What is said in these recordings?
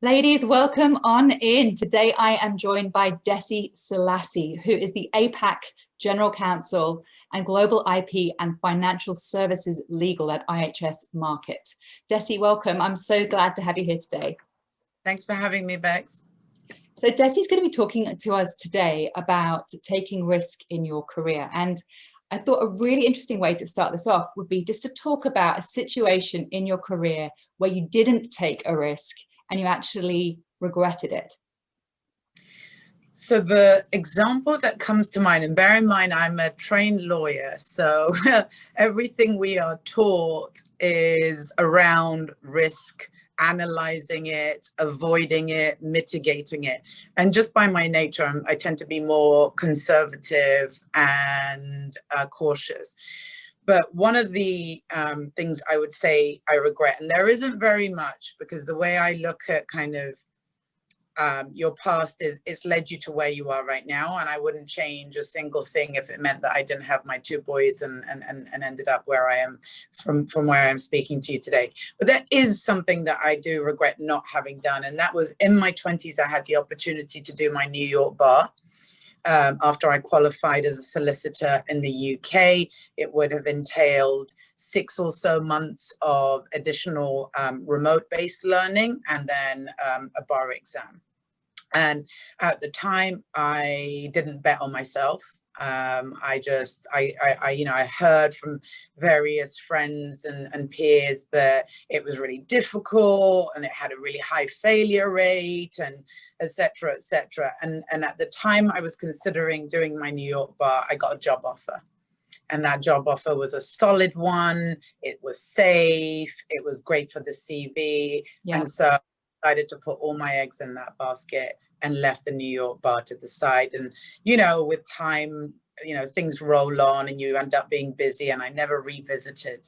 Ladies, welcome on in. Today I am joined by Dessi Silassie, who is the APAC General Counsel and Global IP and Financial Services Legal at IHS Markit. Dessi, welcome. I'm so glad to have you here today. Thanks for having me, Bex. So Dessi's going to be talking to us today about taking risk in your career. And I thought a really interesting way to start this off would be just to talk about a situation in your career where you didn't take a risk and you actually regretted it. So the example that comes to mind, and bear in mind, I'm a trained lawyer, so everything we are taught is around risk, analyzing it, avoiding it, mitigating it. And just by my nature, I tend to be more conservative and cautious. But one of the things I would say I regret, and there isn't very much, because the way I look at kind of your past is it's led you to where you are right now, and I wouldn't change a single thing if it meant that I didn't have my two boys and ended up where I am from where I'm speaking to you today. But there is something that I do regret not having done, and that was in my 20s. I had the opportunity to do my New York bar. After I qualified as a solicitor in the UK, it would have entailed 6 or so months of additional remote-based learning and then a bar exam. And at the time, I didn't bet on myself. I heard from various friends and peers that it was really difficult and it had a really high failure rate and et cetera, et cetera. And at the time I was considering doing my New York bar, I got a job offer. And that job offer was a solid one. It was safe. It was great for the CV. Yeah. And so I decided to put all my eggs in that basket and left the New York bar to the side. And, you know, with time, you know, things roll on and you end up being busy. And I never revisited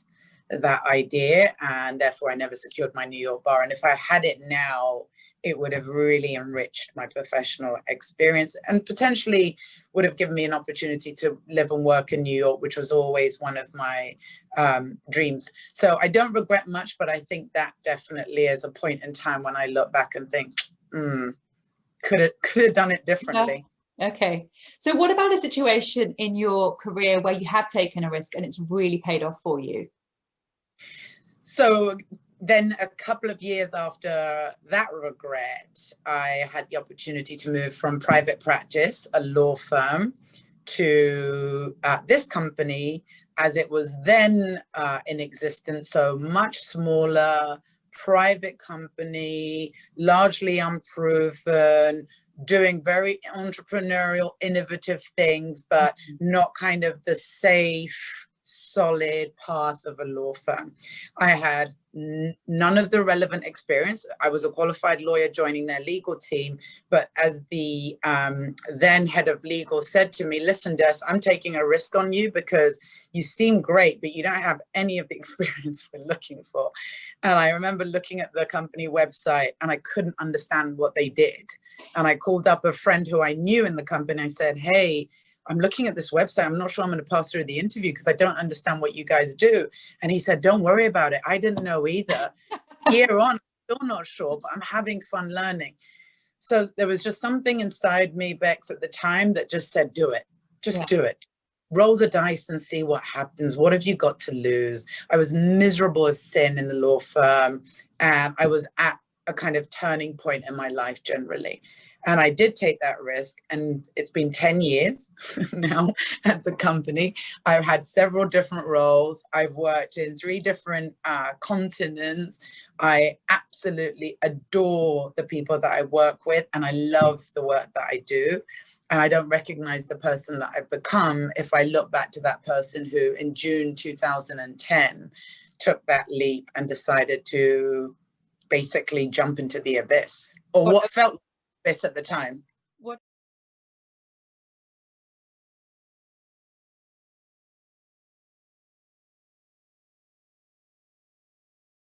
that idea. And therefore, I never secured my New York bar. And if I had it now, it would have really enriched my professional experience and potentially would have given me an opportunity to live and work in New York, which was always one of my dreams. So I don't regret much, but I think that definitely is a point in time when I look back and think, could have done it differently. Yeah. Okay. So what about a situation in your career where you have taken a risk and it's really paid off for you? So then a couple of years after that regret, I had the opportunity to move from private practice, a law firm, to this company as it was then in existence. So much smaller, private company, largely unproven, doing very entrepreneurial, innovative things, but not kind of the safe, solid path of a law firm. I had none of the relevant experience. I was a qualified lawyer joining their legal team, but as the then head of legal said to me, listen, Des, I'm taking a risk on you because you seem great, but you don't have any of the experience we're looking for. And I remember looking at the company website and I couldn't understand what they did. And I called up a friend who I knew in the company. I said, hey, I'm looking at this website. I'm not sure I'm going to pass through the interview because I don't understand what you guys do. And he said, don't worry about it. I didn't know either. Year on, I'm still not sure, but I'm having fun learning. So there was just something inside me, Bex, at the time that just said, do it. Just do it. Roll the dice and see what happens. What have you got to lose? I was miserable as sin in the law firm. And I was at a kind of turning point in my life generally. And I did take that risk, and it's been 10 years now at the company. I've had several different roles. I've worked in 3 different continents. I absolutely adore the people that I work with, and I love the work that I do. And I don't recognize the person that I've become if I look back to that person who in June 2010 took that leap and decided to basically jump into the abyss, or what felt this at the time.